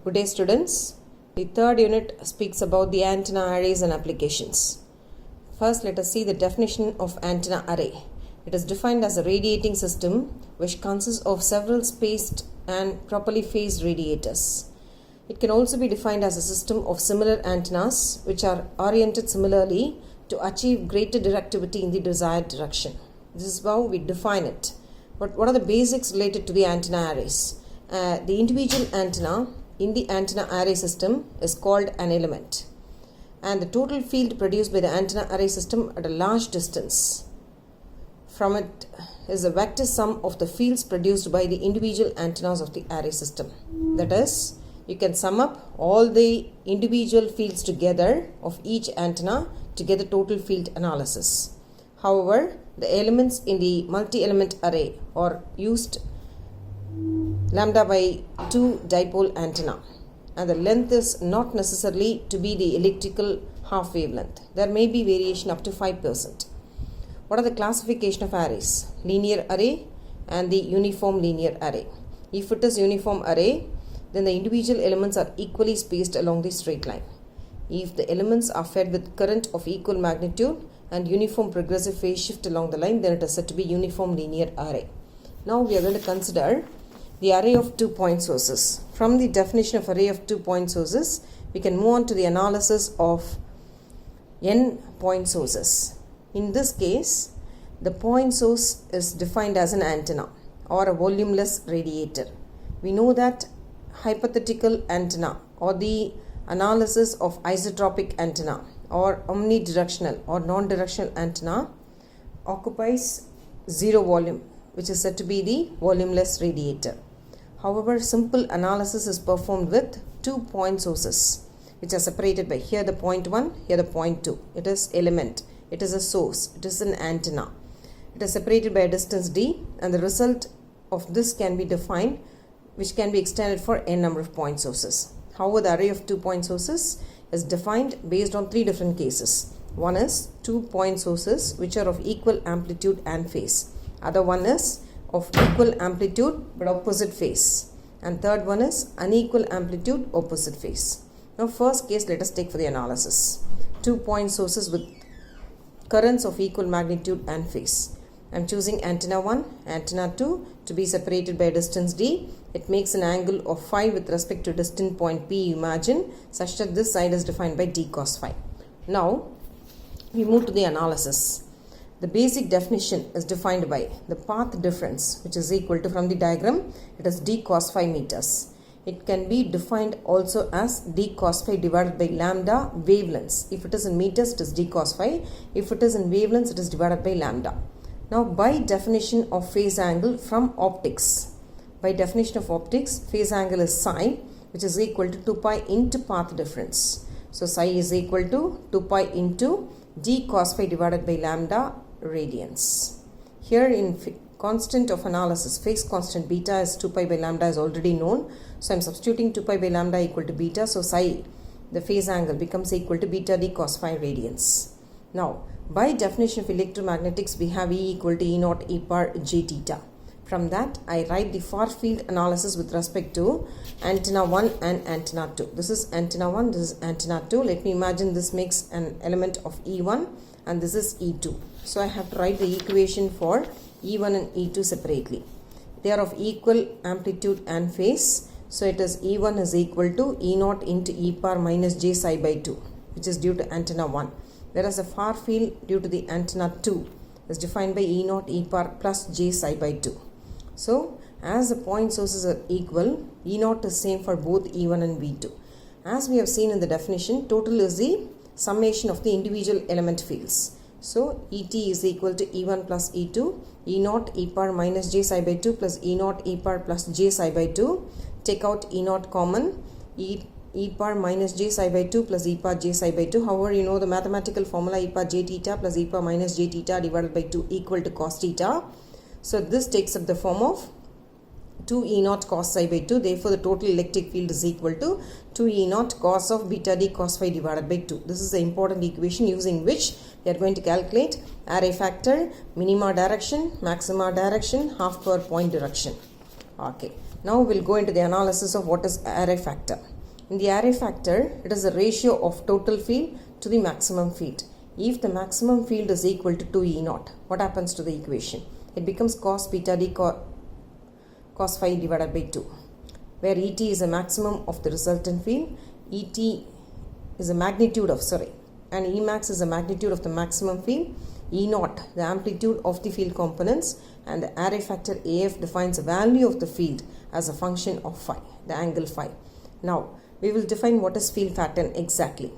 Good day, students. The third unit speaks about the antenna arrays and applications. First, let us see the definition of antenna array. It is defined as a radiating system which consists of several spaced and properly phased radiators. It can also be defined as a system of similar antennas which are oriented similarly to achieve greater directivity in the desired direction. This is how we define it. But what are the basics related to the antenna arrays? The individual antenna in the antenna array system is called an element, and the total field produced by the antenna array system at a large distance from it is a vector sum of the fields produced by the individual antennas of the array system. That is, you can sum up all the individual fields together of each antenna to get the total field analysis. However, the elements in the multi-element array are used lambda by 2 dipole antenna, and the length is not necessarily to be the electrical half wavelength. There may be variation up to 5%. What are the classification of arrays? Linear array and the uniform linear array. If it is uniform array, then the individual elements are equally spaced along the straight line. If the elements are fed with current of equal magnitude and uniform progressive phase shift along the line, then it is said to be uniform linear array. Now we are going to consider the array of 2-point sources. From the definition of array of 2-point sources, we can move on to the analysis of n-point sources. In this case, the point source is defined as an antenna or a volumeless radiator. We know that hypothetical antenna or the analysis of isotropic antenna or omnidirectional or non-directional antenna occupies zero volume, which is said to be the volumeless radiator. However, simple analysis is performed with 2-point sources, which are separated by here the point 1, here the point 2. It is element, it is a source, it is an antenna. It is separated by a distance d, and the result of this can be defined, which can be extended for n number of point sources. However, the array of 2-point sources is defined based on 3 different cases. One is 2-point sources which are of equal amplitude and phase. Other one is of equal amplitude but opposite phase, and third one is unequal amplitude opposite phase. Now, first case let us take for the analysis. 2-point sources with currents of equal magnitude and phase. I am choosing antenna 1, antenna 2 to be separated by a distance d. It makes an angle of phi with respect to distant point P, imagine, such that this side is defined by d cos phi. Now we move to the analysis. The basic definition is defined by the path difference, which is equal to, from the diagram, it is d cos phi meters. It can be defined also as d cos phi divided by lambda wavelengths. If it is in meters, it is d cos phi. If it is in wavelengths, it is divided by lambda. Now, by definition of phase angle from optics, phase angle is psi, which is equal to 2 pi into path difference. So, psi is equal to 2 pi into d cos phi divided by lambda radians. Here in constant of analysis, phase constant beta is 2 pi by lambda is already known. So, I am substituting 2 pi by lambda equal to beta. So, psi, the phase angle, becomes equal to beta d cos phi radians. Now, by definition of electromagnetics, we have E equal to E naught e power j theta. From that, I write the far field analysis with respect to antenna 1 and antenna 2. This is antenna 1, this is antenna 2. Let me imagine this makes an element of E1 and this is E2. So, I have to write the equation for E1 and E2 separately. They are of equal amplitude and phase. So, it is E1 is equal to E naught into e power minus j psi by 2, which is due to antenna 1. Whereas the far field due to the antenna 2 is defined by E naught e power plus j psi by 2. So, as the point sources are equal, E naught is same for both E1 and V2. As we have seen in the definition, total is the summation of the individual element fields. So, Et is equal to E1 plus E2, E naught e power minus j psi by 2 plus E naught e power plus j psi by 2. Take out E naught common, e power minus j psi by 2 plus e power j psi by 2. However, you know the mathematical formula e power j theta plus e power minus j theta divided by 2 equal to cos theta. So, this takes up the form of 2 E naught cos psi by 2. Therefore, the total electric field is equal to 2 E naught cos of beta d cos phi divided by 2. This is the important equation using which we are going to calculate array factor, minima direction, maxima direction, half power point direction. Okay. Now, we will go into the analysis of what is array factor. In the array factor, it is the ratio of total field to the maximum field. If the maximum field is equal to 2 E naught, what happens to the equation? It becomes cos beta d cos phi divided by 2, where Et is the maximum of the resultant field, Et is the magnitude of, and Emax is the magnitude of the maximum field, E naught the amplitude of the field components, and the array factor AF defines the value of the field as a function of phi, the angle phi. Now, we will define what is field pattern exactly.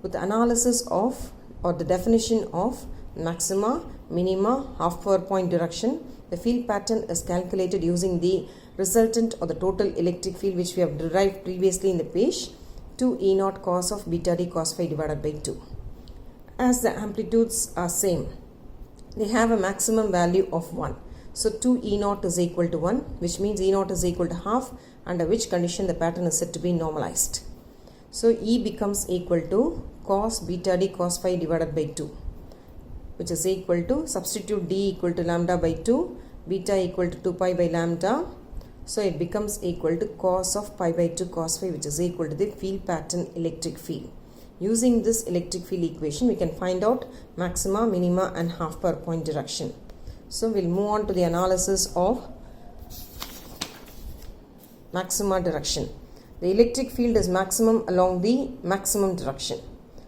With the analysis of or the definition of maxima, minima, half power point direction, the field pattern is calculated using the resultant or the total electric field which we have derived previously in the page, 2 E naught cos of beta d cos phi divided by 2. As the amplitudes are same, they have a maximum value of 1. So 2 E naught is equal to 1, which means E naught is equal to half, under which condition the pattern is said to be normalized. So E becomes equal to cos beta d cos phi divided by 2, which is equal to, substitute d equal to lambda by 2, beta equal to 2 pi by lambda. So it becomes equal to cos of pi by 2 cos phi, which is equal to the field pattern electric field. Using this electric field equation, we can find out maxima, minima and half power point direction. So we'll move on to the analysis of maxima direction. The electric field is maximum along the maximum direction.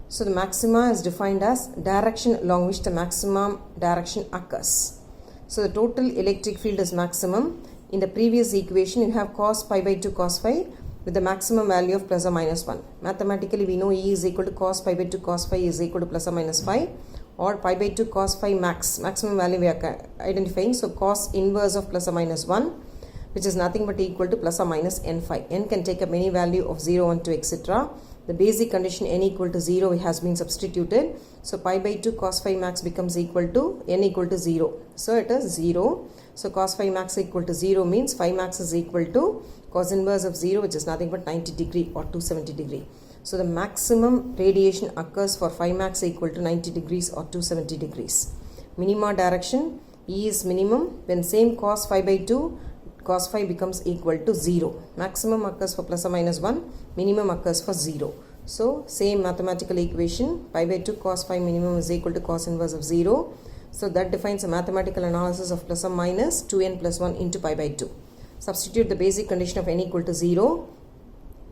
So the maxima is defined as direction along which the maximum direction occurs. So the total electric field is maximum. In the previous equation, you have cos pi by 2 cos phi with the maximum value of plus or minus 1. Mathematically, we know E is equal to cos pi by 2 cos phi is equal to plus or minus phi, or pi by 2 cos phi maximum value we are identifying. So cos inverse of plus or minus 1, which is nothing but equal to plus or minus n phi. N can take up any value of 0, 1, 2, etc. The basic condition n equal to 0 has been substituted. So pi by 2 cos phi max becomes equal to n equal to 0. So it is 0. So cos phi max equal to 0 means phi max is equal to cos inverse of 0, which is nothing but 90 degree or 270 degree. So the maximum radiation occurs for phi max equal to 90 degrees or 270 degrees. Minima direction, E is minimum when same cos phi by 2 cos phi becomes equal to 0. Maximum occurs for plus or minus 1, minimum occurs for 0. So same mathematical equation, pi by 2 cos phi minimum is equal to cos inverse of 0. So that defines a mathematical analysis of plus or minus 2n plus 1 into pi by 2. Substitute the basic condition of n equal to 0.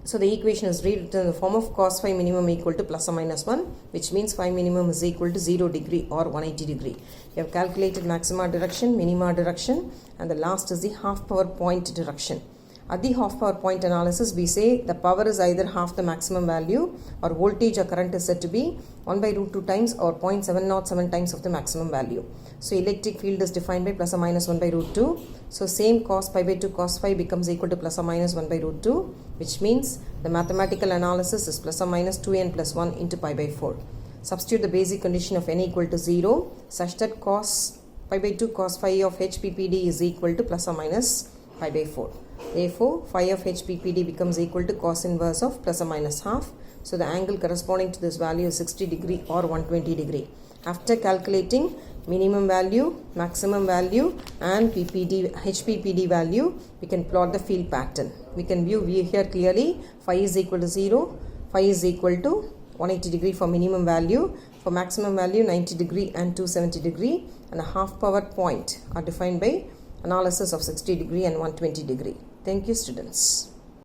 So the equation is rewritten in the form of cos phi minimum equal to plus or minus 1, which means phi minimum is equal to 0 degree or 180 degree. We have calculated maxima direction, minima direction, and the last is the half power point direction. At the half power point analysis, we say the power is either half the maximum value, or voltage or current is said to be 1 by root 2 times or 0.707 times of the maximum value. So electric field is defined by plus or minus 1 by root 2. So same cos pi by 2 cos phi becomes equal to plus or minus 1 by root 2, which means the mathematical analysis is plus or minus 2n plus 1 into pi by 4. Substitute the basic condition of n equal to 0 such that cos pi by 2 cos phi of HPPD is equal to plus or minus pi by 4. Therefore, phi of HPPD becomes equal to cos inverse of plus or minus half. So the angle corresponding to this value is 60 degree or 120 degree. After calculating minimum value, maximum value and HPPD value, we can plot the field pattern. We can view here clearly phi is equal to 0, phi is equal to 180 degree for minimum value, for maximum value 90 degree and 270 degree, and a half power point are defined by analysis of 60 degree and 120 degree. Thank you, students.